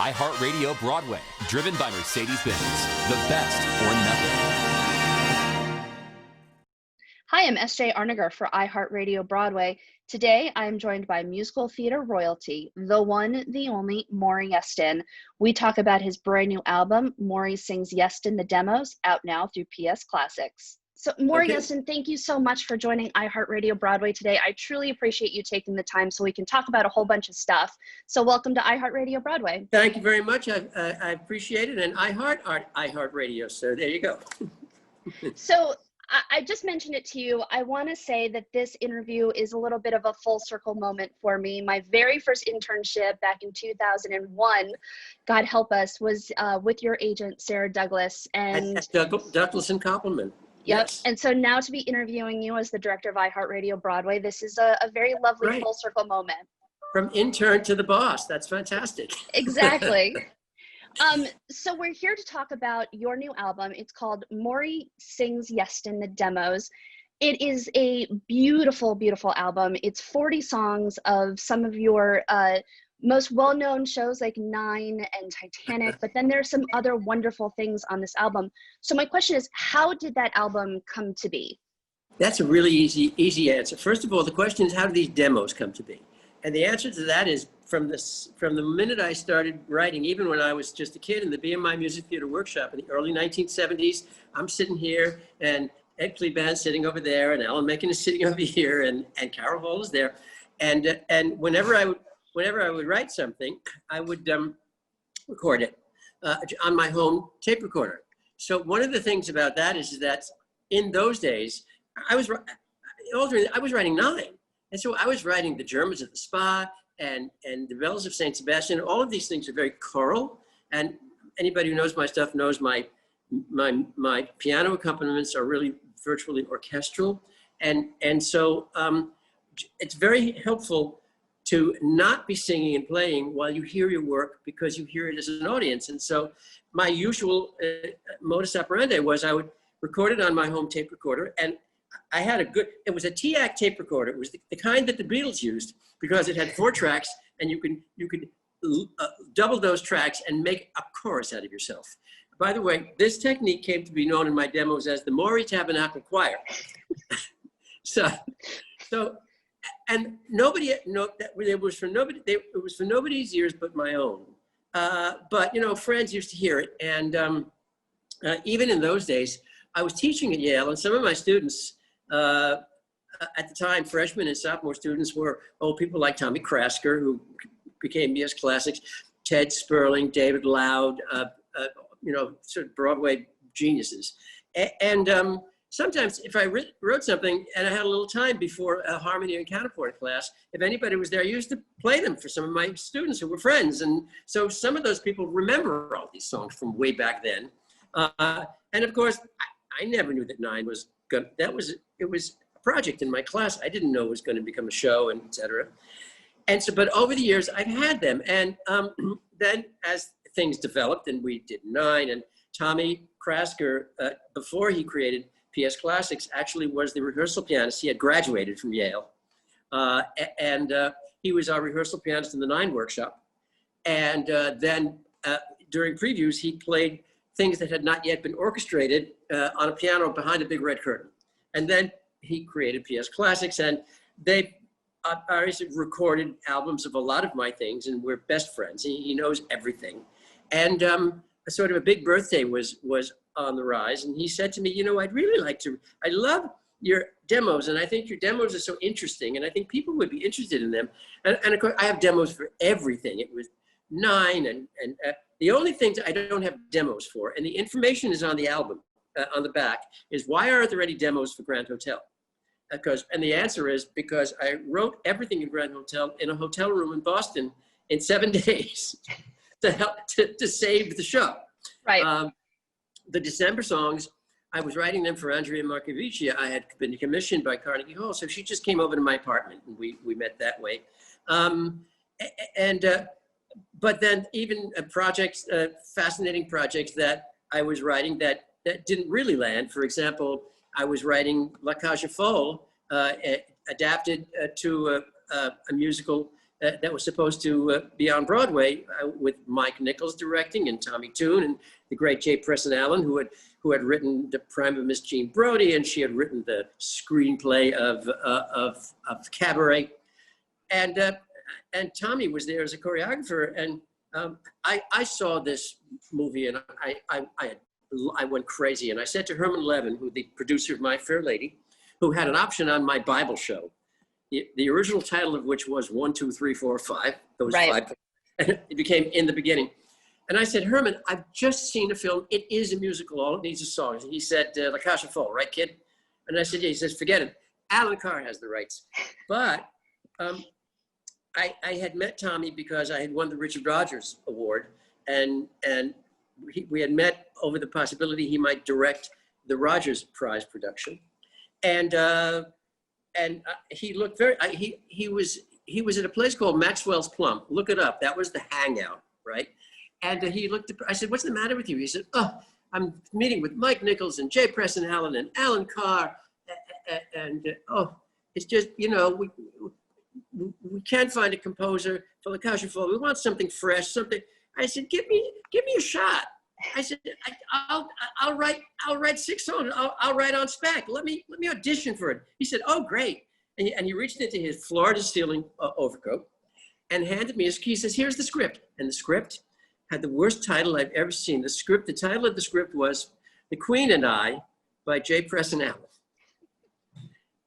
iHeartRadio Broadway, driven by Mercedes-Benz. The best or nothing. Hi, I'm S.J. Arniger for iHeartRadio Broadway. Today, I'm joined by musical theater royalty, the one, the only, Maury Yeston. We talk about his brand new album, Maury Sings Yeston, the Demos, out now through PS Classics. So, Maury Yeston, thank you so much for joining iHeartRadio Broadway today. I truly appreciate you taking the time so we can talk about a whole bunch of stuff. So, welcome to iHeartRadio Broadway. Thank you very much. I appreciate it, and iHeartRadio. So there you go. So, I just mentioned it to you. I want to say that this interview is a little bit of a full circle moment for me. My very first internship back in 2001, God help us, was with your agent, Sarah Douglas. And at Douglas and Compliment. Yep. Yes. And so now to be interviewing you as the director of iHeartRadio Broadway, this is a very lovely full circle moment. From intern to the boss. That's fantastic. Exactly. So we're here to talk about your new album. It's called Maury Sings Yeston, the Demos. It is a beautiful, beautiful album. It's 40 songs of some of your most well-known shows like Nine and Titanic, but then there's some other wonderful things on this album. So my question is, how did that album come to be? That's a really easy answer. First of all, the question is, how do these demos come to be? And the answer to that is from the minute I started writing, even when I was just a kid in the BMI Music Theater Workshop in the early 1970s, I'm sitting here and Ed Kleban's sitting over there and Alan Menken is sitting over here and Carol Hall is there. And whenever I would write something, I would record it on my home tape recorder. So one of the things about that is that in those days, I was writing Nine. And so I was writing The Germans at the Spa and The Bells of St. Sebastian. All of these things are very choral. And anybody who knows my stuff knows my piano accompaniments are really virtually orchestral. And so it's very helpful to not be singing and playing while you hear your work because you hear it as an audience. And so my usual modus operandi was I would record it on my home tape recorder, and I had it was a TAC tape recorder. It was the kind that the Beatles used because it had 4 tracks, and you could double those tracks and make a chorus out of yourself. By the way, this technique came to be known in my demos as the Maury Tabernacle Choir. And it was for nobody's ears but my own. But friends used to hear it, and even in those days, I was teaching at Yale, and some of my students at the time, freshmen and sophomore students, were people like Tommy Krasker, who became PS Classics, Ted Sperling, David Loud, sort of Broadway geniuses. And sometimes if I wrote something and I had a little time before a harmony and counterpoint class, if anybody was there, I used to play them for some of my students who were friends. And so some of those people remember all these songs from way back then. And of course, I never knew that Nine was good. It was a project in my class. I didn't know it was going to become a show, and et cetera. And so, but over the years, I've had them. And then as things developed and we did Nine, and Tommy Krasker, before he created PS Classics, actually was the rehearsal pianist. He had graduated from Yale. And he was our rehearsal pianist in the Nine workshop. And then during previews, he played things that had not yet been orchestrated on a piano behind a big red curtain. And then he created PS Classics, and they recorded albums of a lot of my things, and we're best friends. He knows everything. And sort of a big birthday was on the rise, and he said to me, I love your demos, and I think your demos are so interesting, and I think people would be interested in them. And of course, I have demos for everything. It was Nine, and the only things I don't have demos for, and the information is on the album, on the back, is why aren't there any demos for Grand Hotel? And the answer is because I wrote everything in Grand Hotel in a hotel room in Boston in 7 days to save the show. Right. The December songs, I was writing them for Andrea Markovici. I had been commissioned by Carnegie Hall, so she just came over to my apartment, and we met that way. But then even projects, fascinating projects that I was writing that didn't really land. For example, I was writing La Cage aux Folles, adapted to a musical that was supposed to be on Broadway with Mike Nichols directing and Tommy Tune and the great J. Preston Allen, who had written The Prime of Miss Jean Brodie, and she had written the screenplay of Cabaret. And Tommy was there as a choreographer. And I saw this movie and I went crazy. And I said to Herman Levin, who the producer of My Fair Lady, who had an option on my Bible show, the original title of which was 1, 2, 3, 4, 5. Those Right. 5. And it became In the Beginning. And I said, Herman, I've just seen a film. It is a musical. All it needs is songs. He said, La Cage aux Folles, right, kid? And I said, yeah. He says, forget it. Alan Carr has the rights. But I had met Tommy because I had won the Richard Rodgers Award. And we had met over the possibility he might direct the Rodgers Prize production. And he looked very, he was at a place called Maxwell's Plum. Look it up. That was the hangout, right? And he looked at, I said, what's the matter with you? He said, oh, I'm meeting with Mike Nichols and J. Preston Allen and Alan Carr. Oh, it's just, you know, we can't find a composer for La Cage aux Folles. We want something fresh, something. I said, give me a shot. I said, I'll write 6 songs. I'll write on spec. Let me audition for it. He said, oh, great. And he reached into his floor-to-ceiling overcoat and handed me his key. He says, here's the script. And the script had the worst title I've ever seen. The title of the script was The Queen and I by J. Preston Allen.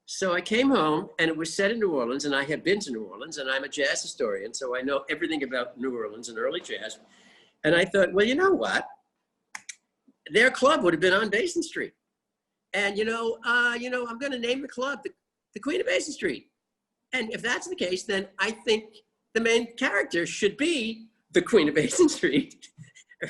So I came home and it was set in New Orleans, and I had been to New Orleans, and I'm a jazz historian, so I know everything about New Orleans and early jazz. And I thought, well, you know what? Their club would have been on Basin Street. And, I'm going to name the club the Queen of Basin Street. And if that's the case, then I think the main character should be the Queen of Basin Street,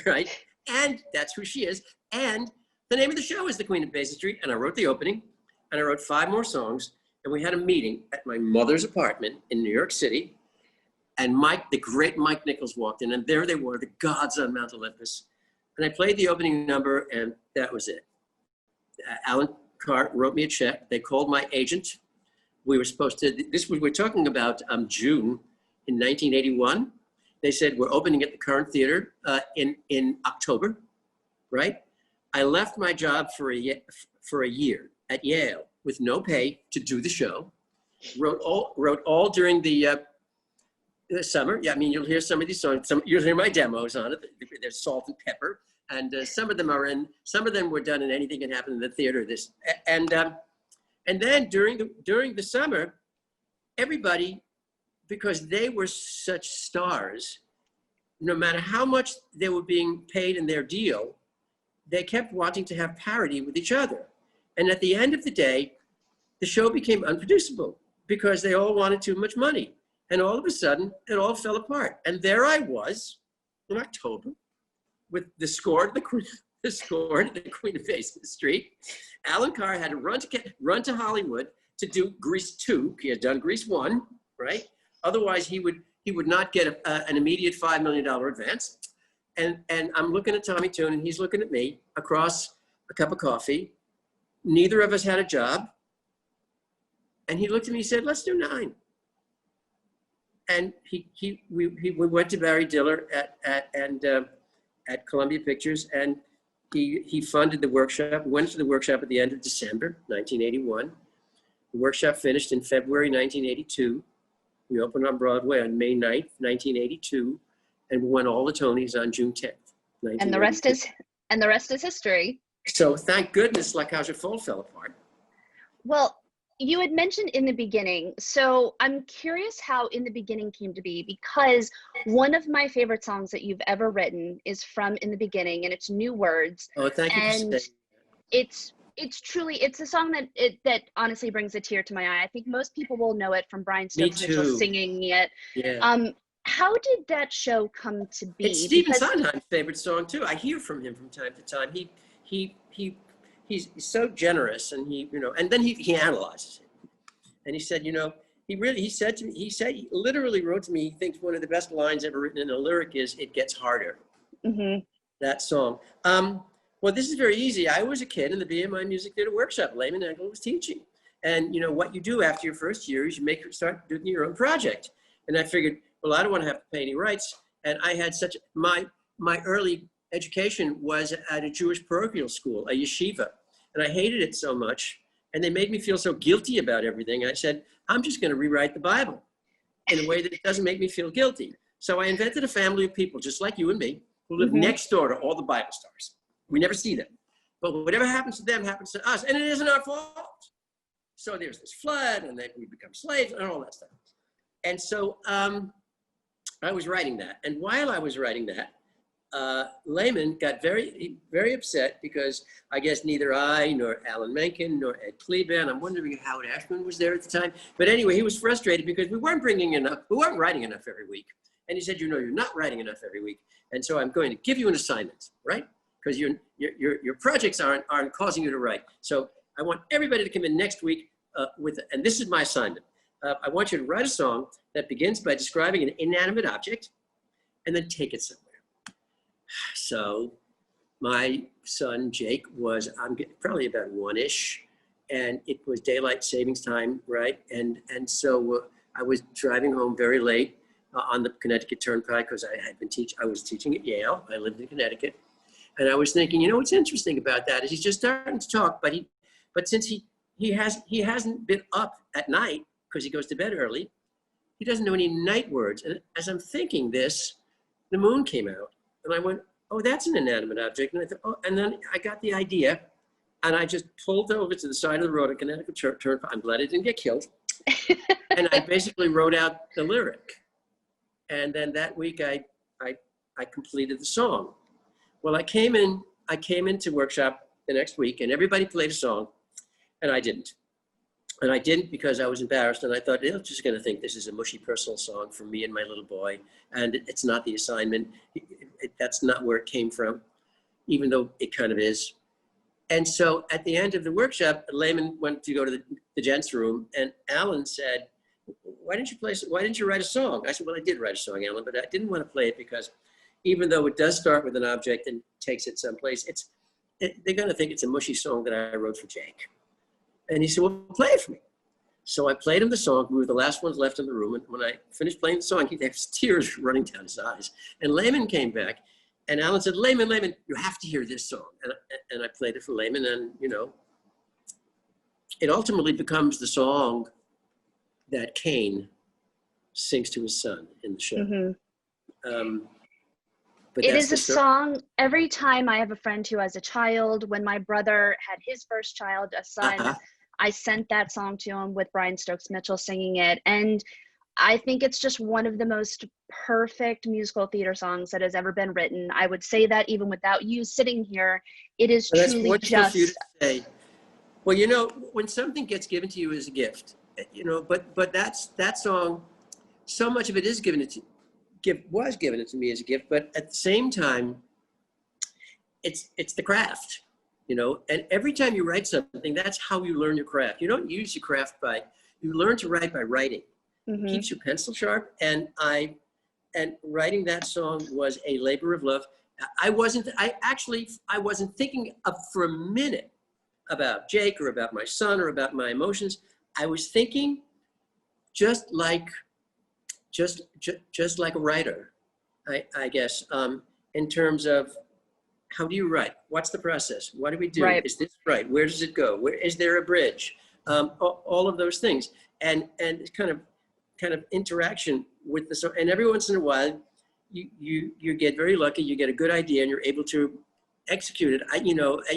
right? And that's who she is. And the name of the show is The Queen of Basin Street. And I wrote the opening, and I wrote 5 more songs. And we had a meeting at my mother's apartment in New York City. And the great Mike Nichols walked in, and there they were, the gods on Mount Olympus. And I played the opening number, and that was it. Alan Carr wrote me a check. They called my agent. We were supposed to, we're talking about June in 1981. They said, we're opening at the Current Theater in October, right? I left my job for a year at Yale with no pay to do the show. Wrote all during the summer. Yeah, I mean, you'll hear some of these songs. You'll hear my demos on it. There's Salt and Pepper. And some of them were done in Anything Can Happen in the Theater. And then during the summer, everybody, because they were such stars, no matter how much they were being paid in their deal, they kept wanting to have parity with each other. And at the end of the day, the show became unproducible because they all wanted too much money. And all of a sudden, it all fell apart. And there I was in October, with the score to the Queen of Basin Street. Alan Carr had to run to Hollywood to do Grease 2. He had done Grease 1, right? Otherwise, he would not get an immediate $5 million advance. And I'm looking at Tommy Tune, and he's looking at me across a cup of coffee. Neither of us had a job. And he looked at me and said, let's do 9. And we went to Barry Diller at Columbia Pictures, and he funded the workshop. We went to the workshop at the end of December 1981. The workshop finished in February 1982. We opened on Broadway on May 9th, 1982, and we won all the Tonys on June 10th. And the rest is history. So thank goodness La Cage aux Folles fell apart. Well, you had mentioned In the Beginning, so I'm curious how In the Beginning came to be, because one of my favorite songs that you've ever written is from In the Beginning, and it's New Words. Oh, thank you. And it's a song that honestly brings a tear to my eye. I think most people will know it from Brian Stokes Mitchell singing it. Yeah. How did that show come to be? It's Stephen Sondheim's favorite song too. I hear from him from time to time. He's so generous, and he then he analyzes it. And he said, he literally wrote to me, he thinks one of the best lines ever written in a lyric is, "It gets harder." Mm-hmm. That song. Well, this is very easy. I was a kid in the BMI Music Theater Workshop. Lehman Engel was teaching. And what you do after your first year is you start doing your own project. And I figured, well, I don't want to have to pay any rights. And I had my early education was at a Jewish parochial school, a yeshiva. And I hated it so much. And they made me feel so guilty about everything. I said, I'm just going to rewrite the Bible in a way that it doesn't make me feel guilty. So I invented a family of people, just like you and me, who live next door to all the Bible stars. We never see them. But whatever happens to them happens to us. And it isn't our fault. So there's this flood, and then we become slaves, and all that stuff. And so I was writing that. And while I was writing that, Lehman got very, very upset because I guess neither I, nor Alan Menken, nor Ed Kleban, I'm wondering if Howard Ashman was there at the time. But anyway, he was frustrated because we weren't writing enough every week. And he said, you're not writing enough every week. And so I'm going to give you an assignment, right? Because your projects aren't causing you to write. So I want everybody to come in next week and this is my assignment. I want you to write a song that begins by describing an inanimate object and then take it somewhere. So my son, Jake, was probably about one-ish, and it was daylight savings time, right? And so I was driving home very late on the Connecticut Turnpike because I was teaching at Yale. I lived in Connecticut. And I was thinking, what's interesting about that is he's just starting to talk, but since he hasn't been up at night because he goes to bed early, he doesn't know any night words. And as I'm thinking this, the moon came out. And I went, oh, that's an inanimate object. And I thought, oh, and then I got the idea, and I just pulled over to the side of the road at Connecticut Turnpike. I'm glad I didn't get killed. And I basically wrote out the lyric. And then that week I completed the song. Well, I came into workshop the next week, and everybody played a song, and I didn't. And I didn't because I was embarrassed, and I thought they're just going to think this is a mushy personal song for me and my little boy, and it's not the assignment. That's not where it came from, even though it kind of is. And so at the end of the workshop, Lehman went to go to the gents' room, and Alan said, why didn't you write a song? I said, well, I did write a song, Alan, but I didn't want to play it because even though it does start with an object and takes it someplace, they're going to think it's a mushy song that I wrote for Jake. And he said, well, play it for me. So I played him the song. We were the last ones left in the room. And when I finished playing the song, he had tears running down his eyes. And Lehman came back. And Alan said, Lehman, you have to hear this song. And I played it for Lehman. And, it ultimately becomes the song that Cain sings to his son in the show. Mm-hmm. But it is a song. Every time I have a friend who has a child, when my brother had his first child, a son, I sent that song to him with Brian Stokes Mitchell singing it. And I think it's just one of the most perfect musical theater songs that has ever been written. I would say that even without you sitting here, it is truly just. For you to say. Well, when something gets given to you as a gift, but that song, so much of it is was given it to me as a gift, but at the same time, it's the craft, and every time you write something, that's how you learn your craft. You don't use your craft you learn to write by writing. Mm-hmm. It keeps your pencil sharp, and writing that song was a labor of love. I wasn't thinking for a minute about Jake or about my son or about my emotions. I was thinking just like a writer, I guess, in terms of how do you write? What's the process? What do we do? Right. Is this right? Where does it go? Where is there a bridge? All of those things, and kind of interaction with the song. And every once in a while, you get very lucky. You get a good idea, and you're able to execute it.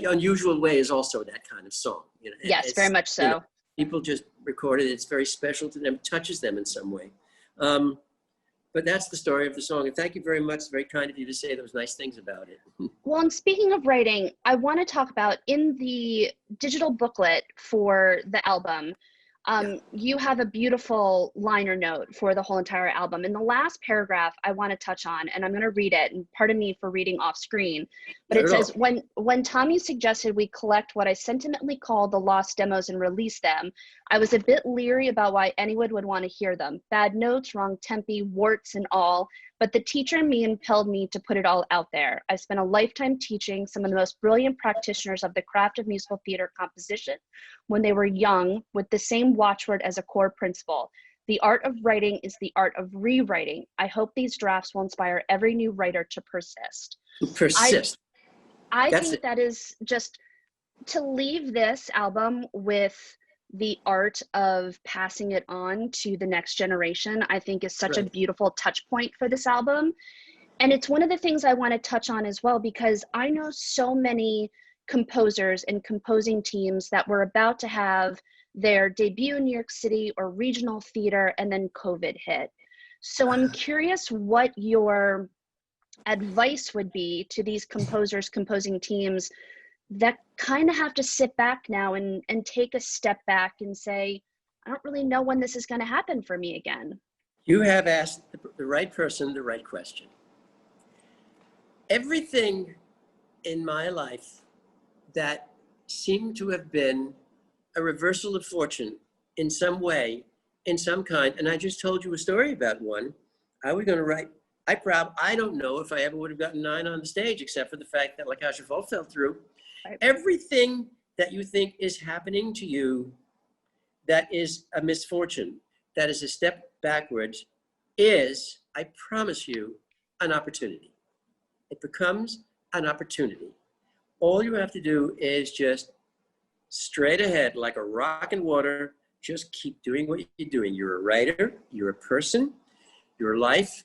Unusual Way is also that kind of song. Yes, very much so. People just record it. It's very special to them. Touches them in some way. But that's the story of the song. And thank you very much. It's very kind of you to say those nice things about it. Well, and speaking of writing, I want to talk about in the digital booklet for the album, you have a beautiful liner note for the whole entire album. In the last paragraph, I want to touch on, and I'm going to read it, and pardon me for reading off screen, but it says, when Tommy suggested we collect what I sentimentally call the lost demos and release them, I was a bit leery about why anyone would want to hear them. Bad notes, wrong tempi, warts and all, but the teacher in me impelled me to put it all out there. I spent a lifetime teaching some of the most brilliant practitioners of the craft of musical theater composition when they were young with the same watchword as a core principle. The art of writing is the art of rewriting. I hope these drafts will inspire every new writer to persist. Persist. I That's think it. that is just to leave this album with the art of passing it on to the next generation, I think is such a Right. beautiful touch point for this album. And it's one of the things I want to touch on as well, because I know so many composers and composing teams that were about to have their debut in New York City or regional theater, and then COVID hit. So I'm curious what your advice would be to these composers, composing teams that kind of have to sit back now and take a step back and say, I don't really know when this is going to happen for me again. You have asked the right person the right question. Everything in my life that seemed to have been a reversal of fortune in some way, in some kind, and I just told you a story about one. I was going to write, I don't know if I ever would have gotten 9 on the stage, except for the fact that La Cage aux Folles fell through. Right. Everything that you think is happening to you that is a misfortune, that is a step backwards, is, I promise you, an opportunity. It becomes an opportunity. All you have to do is just straight ahead, like a rock in water, just keep doing what you're doing. You're a writer, you're a person, your life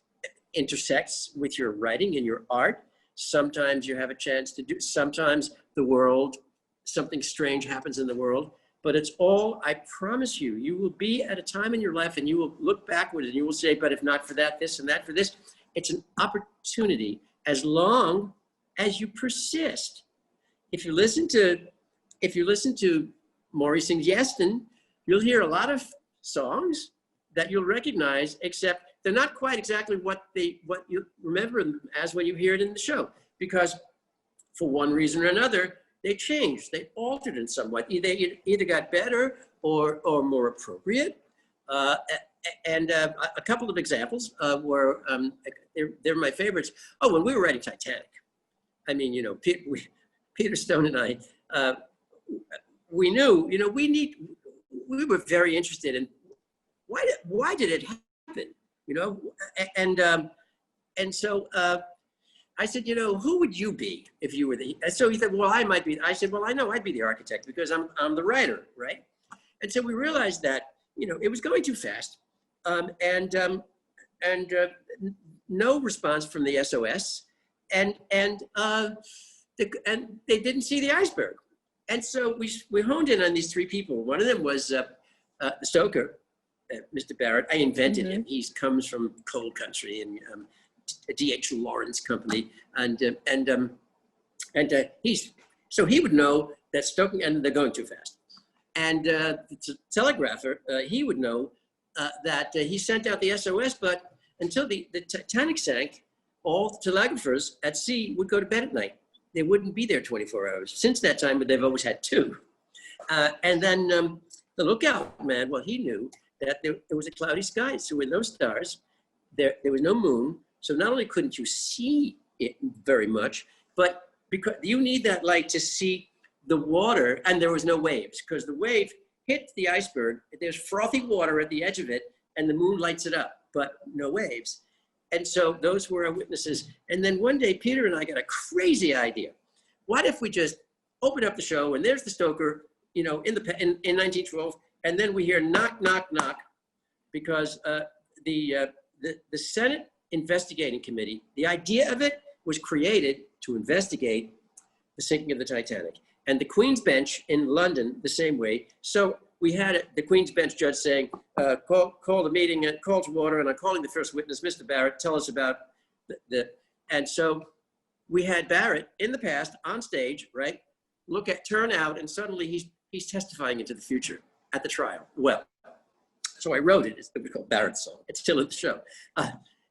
intersects with your writing and your art. Sometimes you have a chance to do, sometimes the world, something strange happens in the world, but it's all, I promise you, you will be at a time in your life and you will look backwards and you will say, but if not for that, this and that for this. It's an opportunity as long as you persist. If you listen to Maury sings Yeston, you'll hear a lot of songs that you'll recognize, except they're not quite exactly what you remember them as when you hear it in the show, because for one reason or another, they changed, they altered in some way. They either got better or more appropriate. And a couple of examples were, they're my favorites. Oh, when we were writing Titanic, I mean, you know, Peter Stone and I, we knew, you know, we were very interested in why did it happen, you know? And so I said, you know, who would you be if you were so he said, well, I might be. I said, well, I know I'd be the architect because I'm the writer, right? And so we realized that, you know, it was going too fast, and no response from the SOS, and they didn't see the iceberg. And so we honed in on these 3 people. One of them was the stoker, Mr. Barrett. I invented him. He comes from coal country and D.H. Lawrence Company, and he would know that stoking, and they're going too fast. And the telegrapher, he would know that he sent out the SOS, but until the Titanic sank, all telegraphers at sea would go to bed at night. They wouldn't be there 24 hours. Since that time, but they've always had 2. And then the lookout man, well, he knew that there was a cloudy sky. So with no stars, there was no moon. So not only couldn't you see it very much, but because you need that light to see the water, and there was no waves, because the wave hit the iceberg. There's frothy water at the edge of it, and the moon lights it up, but no waves. And so those were our witnesses. And then one day, Peter and I got a crazy idea. What if we just open up the show, and there's the stoker, you know, in 1912, and then we hear knock, knock, knock, because the Senate Investigating Committee, the idea of it was created to investigate the sinking of the Titanic. And the Queen's Bench in London, the same way. So we had the Queen's Bench judge saying, call the meeting, call to order, and I'm calling the first witness, Mr. Barrett, tell us about and so we had Barrett in the past on stage, right? Turn out, and suddenly he's testifying into the future at the trial. Well, so I wrote it. It's called Barrett's Song. It's still in the show.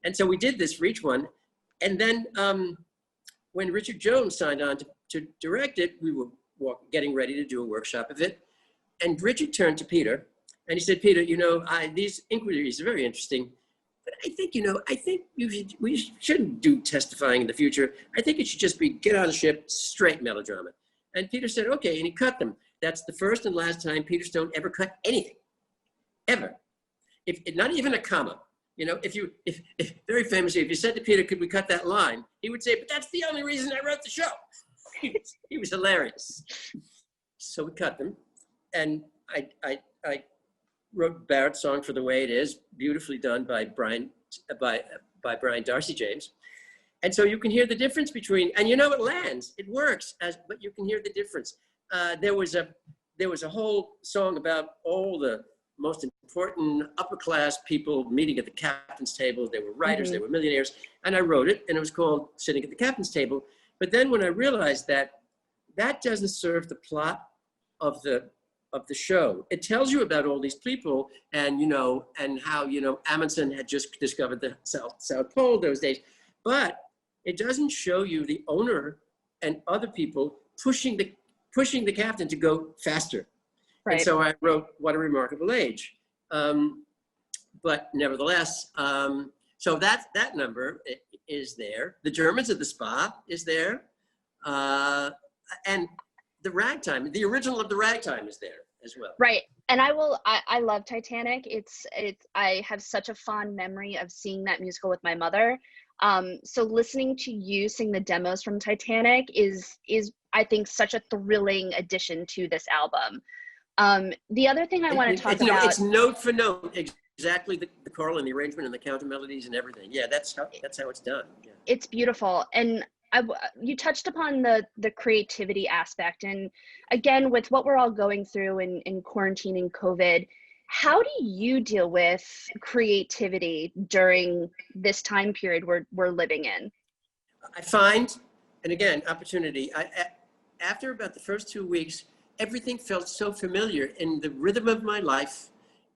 And so we did this for each one. And then when Richard Jones signed on to direct it, we were getting ready to do a workshop of it. And Richard turned to Peter and he said, Peter, you know, these inquiries are very interesting, but I think, you know, we shouldn't do testifying in the future. I think it should just be get on the ship, straight melodrama. And Peter said, okay, and he cut them. That's the first and last time Peter Stone ever cut anything, ever. not even a comma. You know, if very famously, if you said to Peter, could we cut that line? He would say, but that's the only reason I wrote the show. He was hilarious. So we cut them. And I wrote Barrett's song For the Way It Is, beautifully done by Brian Darcy James. And so you can hear the difference between, and you know, it lands, it works, but you can hear the difference. There was a whole song about all the most important upper class people meeting at the captain's table. They were writers, they were millionaires, and I wrote it, and it was called Sitting at the Captain's Table. But then when I realized that doesn't serve the plot of the show, it tells you about all these people, and you know, and how, you know, Amundsen had just discovered the South Pole those days, but it doesn't show you the owner and other people pushing the captain to go faster. Right. And so I wrote What a Remarkable Age. But nevertheless, so that number is there. The Germans at the Spa is there. And the Ragtime, the original of the Ragtime is there as well. Right. And I love Titanic. I have such a fond memory of seeing that musical with my mother. So listening to you sing the demos from Titanic is I think such a thrilling addition to this album. The other thing I want to talk about, it's note for note, exactly the choral and the arrangement and the counter melodies and everything. Yeah, that's how it's done. Yeah. It's beautiful. And you touched upon the creativity aspect, and again, with what we're all going through in quarantine and COVID, how do you deal with creativity during this time period we're living in? I find, and again, opportunity. After about the first 2 weeks, everything felt so familiar in the rhythm of my life,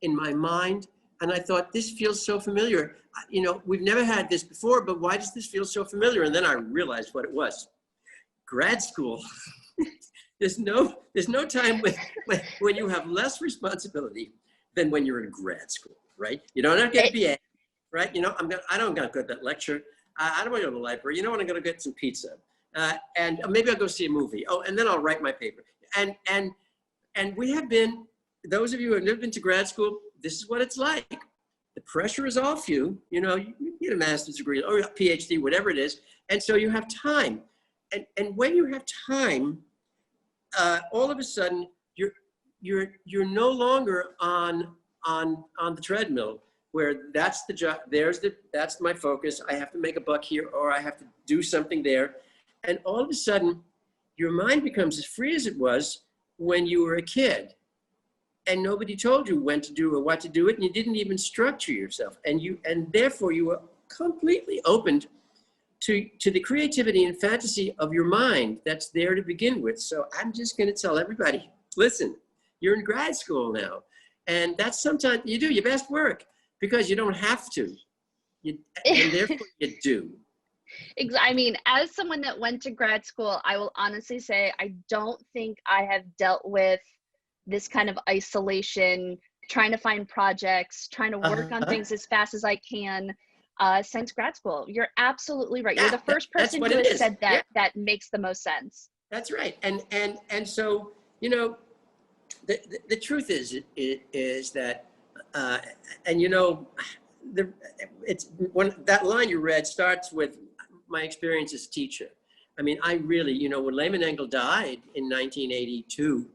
in my mind, and I thought, this feels so familiar. You know, we've never had this before, but why does this feel so familiar? And then I realized what it was. Grad school. There's no time when you have less responsibility than when you're in grad school, right? You don't get a BA, right? You know, I don't got to go to that lecture. I don't want to go to the library. You know what? I'm going to get some pizza. And maybe I'll go see a movie. Oh, and then I'll write my paper. And we have been, those of you who have never been to grad school, this is what it's like. The pressure is off you. You know, you get a master's degree or a PhD, whatever it is. And so you have time. And when you have time, all of a sudden you're no longer on the treadmill where that's the job, that's my focus. I have to make a buck here, or I have to do something there. And all of a sudden your mind becomes as free as it was when you were a kid. And nobody told you when to do or what to do it, and you didn't even structure yourself. And therefore you were completely opened to the creativity and fantasy of your mind that's there to begin with. So I'm just going to tell everybody, listen, you're in grad school now. And that's sometimes you do your best work because you don't have to. And therefore you do. I mean, as someone that went to grad school, I will honestly say I don't think I have dealt with this kind of isolation, trying to find projects, trying to work on things as fast as I can since grad school. You're absolutely right. You're the first person who has said that. Yeah. That makes the most sense. That's right. And so, you know, the truth is that, and you know, that line you read starts with my experience as teacher. I mean, I really, you know, when Lehman Engel died in 1982,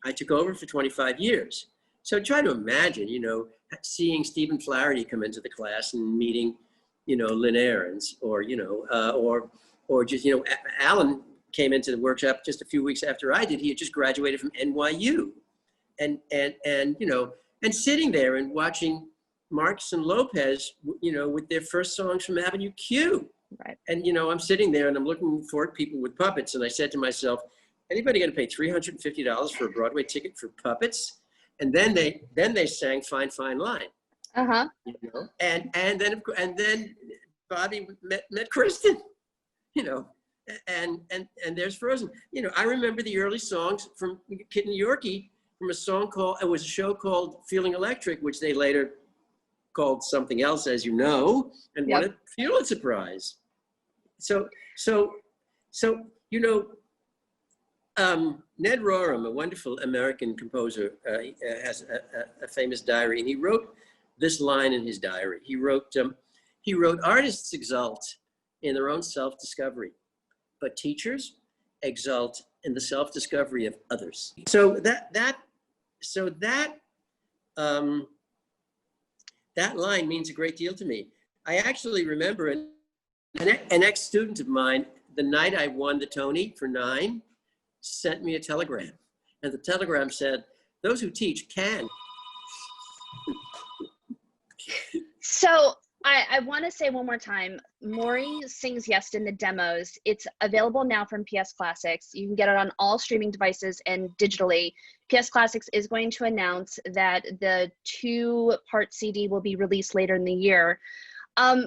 I took over for 25 years. So try to imagine, you know, seeing Stephen Flaherty come into the class and meeting, you know, Lynn Ahrens, or, you know, or just, you know, Alan came into the workshop just a few weeks after I did. He had just graduated from NYU. And you know, and sitting there and watching Marx and Lopez, you know, with their first songs from Avenue Q. Right. And, you know, I'm sitting there and I'm looking for people with puppets. And I said to myself, anybody going to pay $350 for a Broadway ticket for puppets? And then they sang Fine, Fine Line. Uh-huh. You know? And then Bobby met Kristen, you know, and there's Frozen. You know, I remember the early songs from Kid and Yorkie from it was a show called Feeling Electric, which they later called something else, as you know, and won a Pulitzer Prize. So, you know, Ned Rorem, a wonderful American composer, has a famous diary, and he wrote this line in his diary. He wrote, artists exult in their own self-discovery, but teachers exult in the self-discovery of others. So that line means a great deal to me. I actually remember an ex-student of mine, the night I won the Tony for 9, sent me a telegram. And the telegram said, "Those who teach can." So I want to say one more time, Maury Sings Yeston, the demos. It's available now from PS Classics. You can get it on all streaming devices and digitally. PS Classics is going to announce that the 2-part CD will be released later in the year.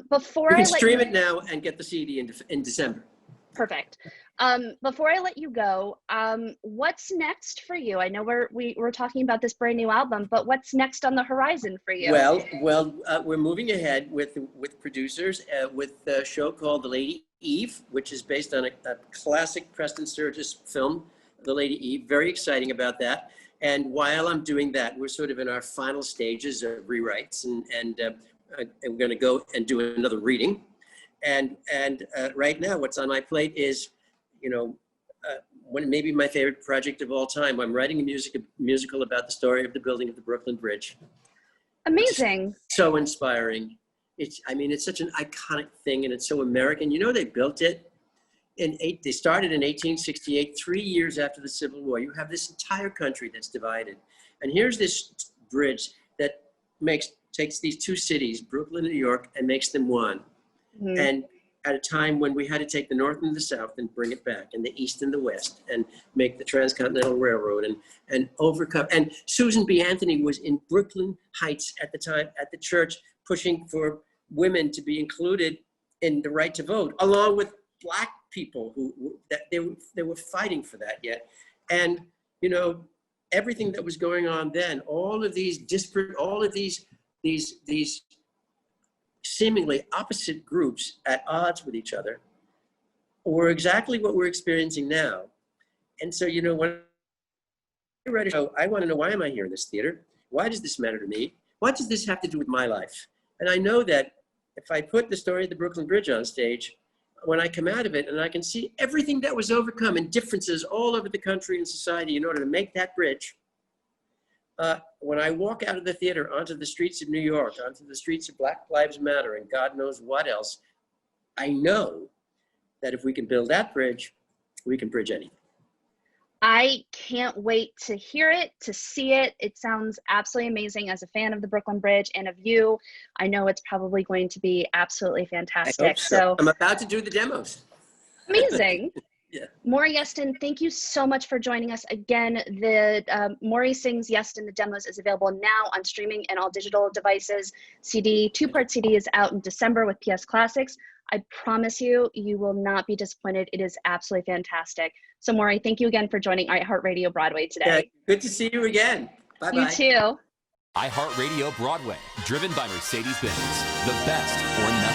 Before you can stream it now and get the CD in December. Perfect. Before I let you go, what's next for you? I know we're talking about this brand new album, but what's next on the horizon for you? Well, we're moving ahead with producers with a show called The Lady Eve, which is based on a classic Preston Sturges film, The Lady Eve. Very exciting about that. And while I'm doing that, we're sort of in our final stages of rewrites, and we're going to go and do another reading. And right now, what's on my plate is, maybe my favorite project of all time. I'm writing a musical about the story of the building of the Brooklyn Bridge. Amazing. So inspiring. It's such an iconic thing, and it's so American. They built it they started in 1868, 3 years after the Civil War. You have this entire country that's divided. And here's this bridge that takes these 2 cities, Brooklyn and New York, and makes them one. Mm-hmm. And at a time when we had to take the North and the South and bring it back, and the East and the West, and make the Transcontinental Railroad and overcome. And Susan B. Anthony was in Brooklyn Heights at the time, at the church, pushing for women to be included in the right to vote, along with Black people they were fighting for that yet. And, everything that was going on then, all of these disparate, all of these seemingly opposite groups at odds with each other, were exactly what we're experiencing now. And so, when I write a show, I want to know, why am I here in this theater? Why does this matter to me? What does this have to do with my life? And I know that if I put the story of the Brooklyn Bridge on stage, when I come out of it and I can see everything that was overcome and differences all over the country and society in order to make that bridge, when I walk out of the theater onto the streets of New York, onto the streets of Black Lives Matter and God knows what else, I know that if we can build that bridge, we can bridge anything. I can't wait to hear it, to see it. It sounds absolutely amazing. As a fan of the Brooklyn Bridge and of you, I know it's probably going to be absolutely fantastic. I hope so. I'm about to do the demos. Amazing. Yeah. Maury Yeston, thank you so much for joining us again. The Maury Sings Yeston, the demos is available now on streaming and all digital devices. 2-part CD is out in December with PS Classics. I promise you, you will not be disappointed. It is absolutely fantastic. So Maury, thank you again for joining iHeartRadio Broadway today. Yeah, good to see you again. Bye-bye. You too. iHeartRadio Broadway, driven by Mercedes-Benz. The best or nothing.